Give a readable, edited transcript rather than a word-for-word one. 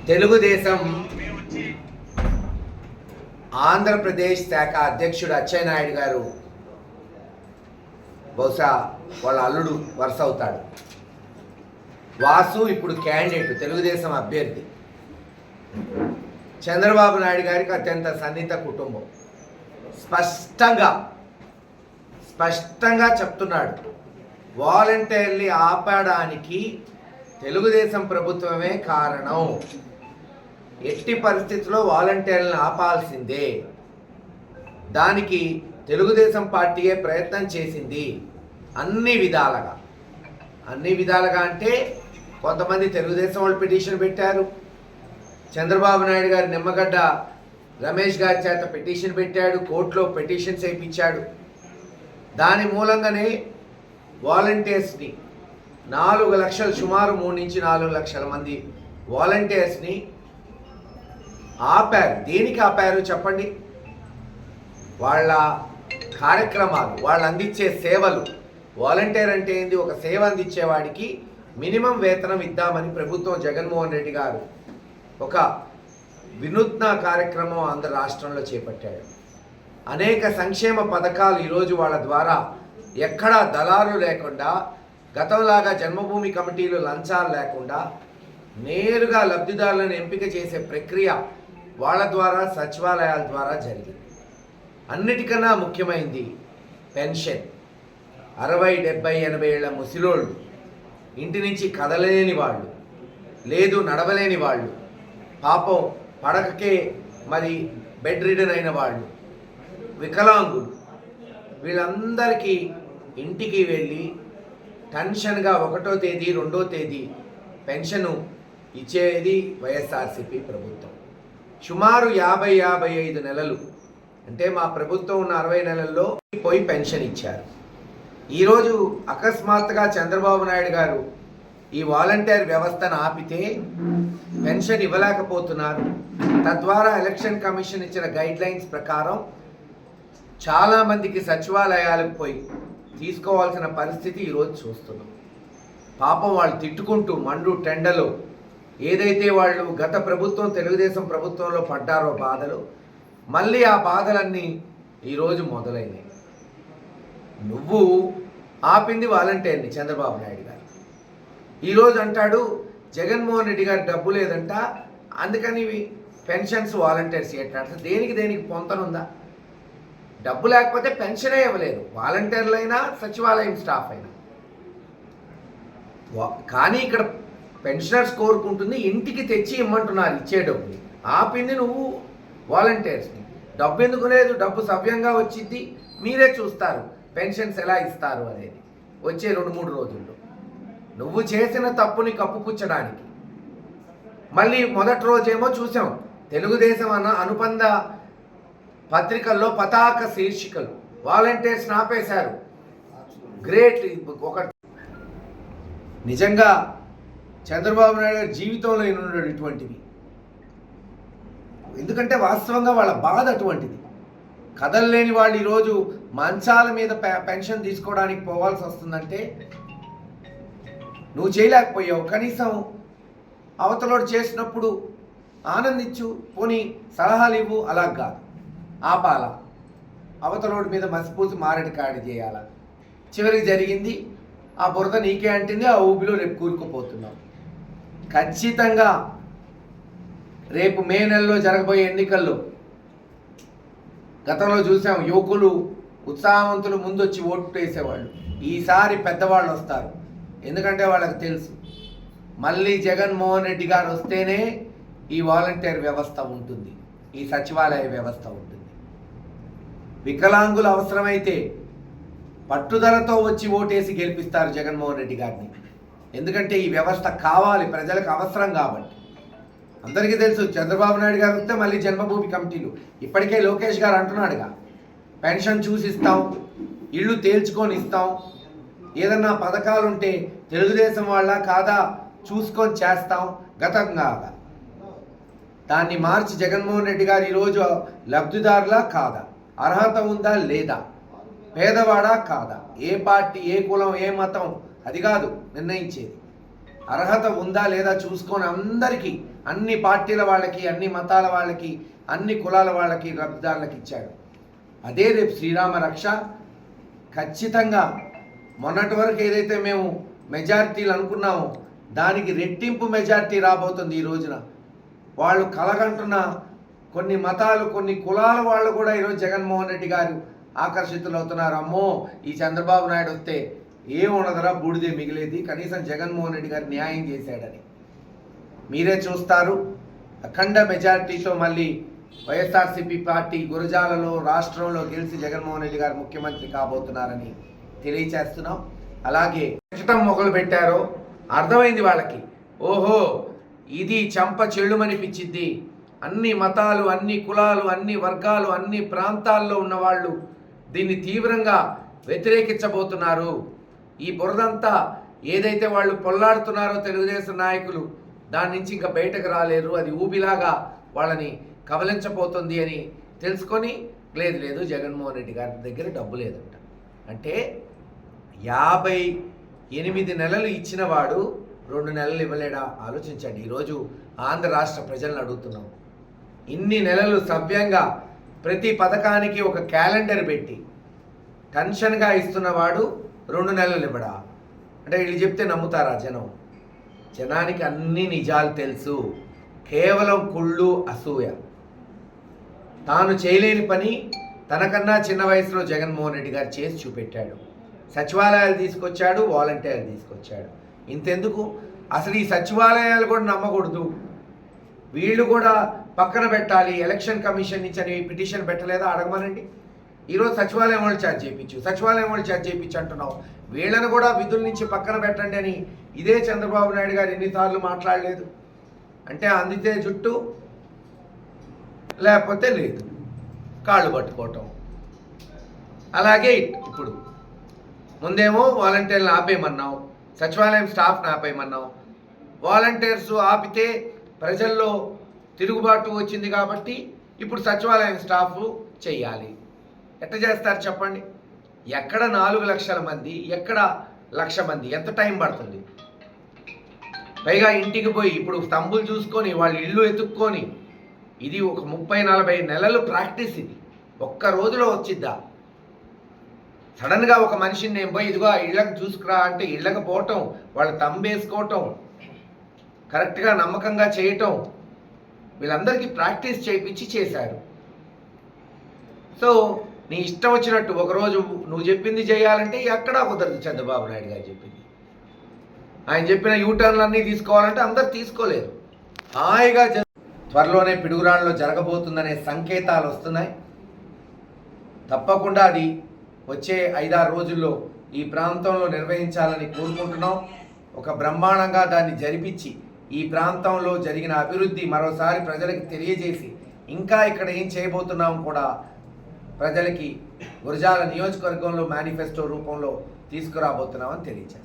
తెలుగుదేశం ఆంధ్రప్రదేశ్ శాఖ అధ్యక్షుడు అచ్చెన్నాయుడు గారు బహుశా వాళ్ళ అల్లుడు వరుస అవుతాడు. వాసు ఇప్పుడు క్యాండిడేట్, తెలుగుదేశం అభ్యర్థి. చంద్రబాబు నాయుడు గారికి అత్యంత సన్నిహిత కుటుంబం. స్పష్టంగా చెప్తున్నాడు, వాలంటీర్లు ఆపడానికి తెలుగుదేశం ప్రభుత్వమే కారణం. ఎట్టి పరిస్థితుల్లో వాలంటీర్లను ఆపాల్సిందే. దానికి తెలుగుదేశం పార్టీయే ప్రయత్నం చేసింది అన్ని విధాలుగా అంటే కొంతమంది తెలుగుదేశం వాళ్ళు పిటిషన్ పెట్టారు. చంద్రబాబు నాయుడు గారు నిమ్మగడ్డ రమేష్ గారి చేత పిటిషన్ పెట్టాడు, కోర్టులో పిటిషన్స్ వేయించాడు. దాని మూలంగానే వాలంటీర్స్ని 4 లక్షలు, సుమారు 3 నుంచి 4 లక్షల మంది వాలంటీర్స్ని ఆపారు. దేనికి ఆపారు చెప్పండి? వాళ్ళ కార్యక్రమాలు, వాళ్ళు అందించే సేవలు. వాలంటీర్ అంటే ఏంది? ఒక సేవ అందించేవాడికి మినిమం వేతనం ఇద్దామని ప్రభుత్వం జగన్మోహన్ రెడ్డి గారు ఒక వినూత్న కార్యక్రమం ఆంధ్ర రాష్ట్రంలో చేపట్టాడు. అనేక సంక్షేమ పథకాలు ఈరోజు వాళ్ళ ద్వారా ఎక్కడా దళారులు లేకుండా, గతంలాగా జన్మభూమి కమిటీలు లంచాలు లేకుండా నేరుగా లబ్ధిదారులను ఎంపిక చేసే ప్రక్రియ వాళ్ళ ద్వారా, సచివాలయాల ద్వారా జరిగింది. అన్నిటికన్నా ముఖ్యమైనది పెన్షన్. 60, 70, 80 ఏళ్ల ముసిలోళ్ళు, ఇంటి నుంచి కదలలేని వాళ్ళు, లేదు నడవలేని వాళ్ళు, పాపం పడకకే మరి బెడ్ రిడన్ అయిన వాళ్ళు, వికలాంగులు, వీళ్ళందరికీ ఇంటికి వెళ్ళి టెన్షన్గా 1వ తేదీ 2వ తేదీ పెన్షను ఇచ్చేది వైఎస్ఆర్సీపీ ప్రభుత్వం. సుమారు 50-55 నెలలు అంటే మా ప్రభుత్వం ఉన్న 60 నెలల్లో పోయి పెన్షన్ ఇచ్చారు. ఈరోజు అకస్మాత్తుగా చంద్రబాబు నాయుడు గారు ఈ వాలంటీర్ వ్యవస్థను ఆపితే పెన్షన్ ఇవ్వలేకపోతున్నారు. తద్వారా ఎలక్షన్ కమిషన్ ఇచ్చిన గైడ్లైన్స్ ప్రకారం చాలామందికి సచివాలయాలకు పోయి తీసుకోవాల్సిన పరిస్థితి ఈరోజు చూస్తున్నాం. పాపం వాళ్ళు తిట్టుకుంటూ మండు టెండలో ఏదైతే వాళ్ళు గత ప్రభుత్వం తెలుగుదేశం ప్రభుత్వంలో పడ్డారో బాధలు, మళ్ళీ ఆ బాధలన్నీ ఈరోజు మొదలైనాయి. నువ్వు ఆపింది వాలంటీర్ని చంద్రబాబు నాయుడు గారు. ఈరోజు అంటాడు జగన్మోహన్ రెడ్డి గారు డబ్బు లేదంట, అందుకని పెన్షన్స్ వాలంటీర్స్ ఇవ్వట్లేదు. దేనికి పొంతనుందా? డబ్బు లేకపోతే పెన్షనే ఇవ్వలేదు, వాలంటీర్లైనా సచివాలయం స్టాఫ్ అయినా. కానీ ఇక్కడ పెన్షనర్స్ కోరుకుంటుంది ఇంటికి తెచ్చి ఇమ్మంటున్నారు ఇచ్చే డబ్బుని. ఆపింది నువ్వు వాలంటీర్స్ని. డబ్బు ఎందుకు లేదు? డబ్బు సవ్యంగా వచ్చింది, మీరే చూస్తారు పెన్షన్స్ ఎలా ఇస్తారు అనేది వచ్చే 2-3 రోజుల్లో. నువ్వు చేసిన తప్పుని కప్పుపుచ్చడానికి మళ్ళీ మొదటి రోజేమో చూసాం, తెలుగుదేశం అనుబంధ పత్రికల్లో పతాక శీర్షికలు వాలంటీర్స్ని ఆపేశారు. గ్రేట్. ఒక నిజంగా చంద్రబాబు నాయుడు గారి జీవితంలో ఉండడు ఇటువంటివి. ఎందుకంటే వాస్తవంగా వాళ్ళ బాధ అటువంటిది. కదలలేని వాళ్ళు ఈరోజు మంచాల మీద పెన్షన్ తీసుకోవడానికి పోవాల్సి వస్తుందంటే నువ్వు చేయలేకపోయావు. కనీసం అవతలోడు చేసినప్పుడు ఆనందించు, పోనీ సలహాలు ఇవ్వు. అలా కాదు, ఆపాల, అవతలోడి మీద మసిపూసి మారడి కాడి చేయాల. చివరికి జరిగింది, ఆ బురద నీకే అంటుంది, ఆ ఊబిలో రేపు కూరుకుపోతున్నావు. ఖచ్చితంగా రేపు మే నెలలో జరగబోయే ఎన్నికల్లో గతంలో చూసాం, యువకులు ఉత్సాహవంతులు ముందొచ్చి ఓటు వేసేవాళ్ళు. ఈసారి పెద్దవాళ్ళు వస్తారు. ఎందుకంటే వాళ్ళకి తెలుసు మళ్ళీ జగన్మోహన్ రెడ్డి గారు వస్తేనే ఈ వాలంటీర్ వ్యవస్థ ఉంటుంది, ఈ సచివాలయ వ్యవస్థ ఉంటుంది. వికలాంగులు అవసరమైతే పట్టుదలతో వచ్చి ఓటేసి గెలిపిస్తారు జగన్మోహన్ రెడ్డి గారిని. ఎందుకంటే ఈ వ్యవస్థ కావాలి, ప్రజలకు అవసరం కాబట్టి. అందరికీ తెలుసు చంద్రబాబు నాయుడు గారు వస్తే మళ్ళీ జన్మభూమి కమిటీలు. ఇప్పటికే లోకేష్ గారు అంటున్నాడుగా, పెన్షన్ చూసిస్తాం, ఇళ్ళు తేల్చుకొని ఇస్తాం, ఏదన్నా పథకాలు ఉంటే తెలుగుదేశం వాళ్ళ కాదా చూసుకొని చేస్తాం. గతంగా దాన్ని మార్చి జగన్మోహన్ రెడ్డి గారు ఈరోజు లబ్ధిదారులా కాదా, అర్హత ఉందా లేదా, పేదవాడా కాదా, ఏ పార్టీ, ఏ కులం, ఏ మతం అది కాదు నిర్ణయించేది. అర్హత ఉందా లేదా చూసుకొని అందరికీ అన్ని పార్టీల వాళ్ళకి, అన్ని మతాల వాళ్ళకి, అన్ని కులాల వాళ్ళకి, లబ్ధిదారులకు ఇచ్చాడు. అదే రేపు శ్రీరామ రక్ష ఖచ్చితంగా మొన్నటి వరకు ఏదైతే మేము మెజారిటీలు అనుకున్నామో దానికి రెట్టింపు మెజారిటీ రాబోతుంది. ఈ రోజున వాళ్ళు కలగంటున్న కొన్ని మతాలు, కొన్ని కులాల వాళ్ళు కూడా ఈరోజు జగన్మోహన్ రెడ్డి గారు ఆకర్షితులు అవుతున్నారు. అమ్మో, ఈ చంద్రబాబు నాయుడు వస్తే ఏం ఉండదురా, బూడిదే మిగిలేది, కనీసం జగన్మోహన్ రెడ్డి గారు న్యాయం చేశాడని. మీరే చూస్తారు, అఖండ మెజారిటీతో మళ్ళీ వైఎస్ఆర్సీపీ పార్టీ గురజాలలో రాష్ట్రంలో గెలిచి జగన్మోహన్ రెడ్డి గారు ముఖ్యమంత్రి కాబోతున్నారని తెలియచేస్తున్నాం. అలాగే పెట్టడం మొదలు పెట్టారో అర్థమైంది వాళ్ళకి. ఓహో, ఇది చంప చెల్లుమనిపించింది. అన్ని మతాలు, అన్ని కులాలు, అన్ని వర్గాలు, అన్ని ప్రాంతాల్లో ఉన్నవాళ్ళు దీన్ని తీవ్రంగా వ్యతిరేకించబోతున్నారు. ఈ బురదంతా ఏదైతే వాళ్ళు పొల్లాడుతున్నారో తెలుగుదేశం నాయకులు, దాని నుంచి ఇంకా బయటకు రాలేరు. అది ఊబిలాగా వాళ్ళని కబలించబోతుంది అని తెలుసుకొని, లేదు జగన్మోహన్ రెడ్డి గారి దగ్గర డబ్బు లేదంట. అంటే 58 నెలలు ఇచ్చిన వాడు 2 నెలలు ఇవ్వలేడా? ఆలోచించండి. ఈరోజు ఆంధ్ర రాష్ట్ర ప్రజలను అడుగుతున్నాం. ఇన్ని నెలలు సవ్యంగా ప్రతి పథకానికి ఒక క్యాలెండర్ పెట్టి టెన్షన్గా ఇస్తున్నవాడు 2 నెలలు ఇవ్వడా? అంటే వీళ్ళు చెప్తే నమ్ముతారా జనం? జనానికి అన్ని నిజాలు తెలుసు. కేవలం కుళ్ళు, అసూయ. తాను చేయలేని పని తనకన్నా చిన్న వయసులో జగన్మోహన్ రెడ్డి గారు చేసి చూపెట్టాడు. సచివాలయాలు తీసుకొచ్చాడు, వాలంటీర్లు తీసుకొచ్చాడు. ఇంతెందుకు, అసలు ఈ సచివాలయాలు కూడా నమ్మకూడదు, వీళ్ళు కూడా పక్కన పెట్టాలి, ఎలక్షన్ కమిషన్ నుంచి అని పిటిషన్ పెట్టలేదా? అడగమనండి. ఈరోజు సచివాలయం వాళ్ళు ఛార్జ్ చేయించు అంటున్నావు. వీళ్ళను కూడా విధుల నుంచి పక్కన పెట్టండి అని ఇదే చంద్రబాబు నాయుడు గారు ఎన్నిసార్లు మాట్లాడలేదు? అంటే అందితే జుట్టు, లేకపోతే లేదు, కాళ్ళు పట్టుకోవటం. అలాగే ఇప్పుడు ముందేమో వాలంటీర్లు ఆపేయమన్నావు, సచివాలయం స్టాఫ్ని ఆపేయమన్నావు. వాలంటీర్స్ ఆపితే ప్రజల్లో తిరుగుబాటు వచ్చింది కాబట్టి ఇప్పుడు సచివాలయం స్టాఫ్ చెయ్యాలి. ఎట్లా చేస్తారు చెప్పండి? ఎక్కడ 4 లక్షల మంది, ఎక్కడ 1,00,000 మంది, ఎంత టైం పడుతుంది? పైగా ఇంటికి పోయి ఇప్పుడు స్తంభులు చూసుకొని వాళ్ళ ఇల్లు ఎత్తుక్కొని, ఇది ఒక 30-40 నెలలు ప్రాక్టీస్. ఇది ఒక్క రోజులో వచ్చిద్దా? సడన్గా ఒక మనిషిని నేను పోయి ఇదిగో ఇళ్ళకి చూసుకురా అంటే ఇళ్ళకి పోవటం, వాళ్ళు తంబేసుకోవటం, కరెక్ట్గా నమ్మకంగా చేయటం, వీళ్ళందరికీ ప్రాక్టీస్ చేయించి చేశారు. సో నీ ఇష్టం వచ్చినట్టు ఒకరోజు నువ్వు చెప్పింది చేయాలంటే ఎక్కడా కుదరదు. చంద్రబాబు నాయుడు గారు చెప్పింది, ఆయన చెప్పిన యూటర్న్లు అన్నీ తీసుకోవాలంటే అందరు తీసుకోలేరు. హాయిగా త్వరలోనే పిడుగురాళ్ళలో జరగబోతుందనే సంకేతాలు వస్తున్నాయి. తప్పకుండా అది వచ్చే 5-6 రోజుల్లో ఈ ప్రాంతంలో నిర్వహించాలని కోరుకుంటున్నాం. ఒక బ్రహ్మాండంగా దాన్ని జరిపించి ఈ ప్రాంతంలో జరిగిన అభివృద్ధి మరోసారి ప్రజలకు తెలియజేసి, ఇంకా ఇక్కడ ఏం చేయబోతున్నాం కూడా ప్రజలకి గురజాల నియోజకవర్గంలో మేనిఫెస్టో రూపంలో తీసుకురాబోతున్నామని తెలియజేస్తున్నాం.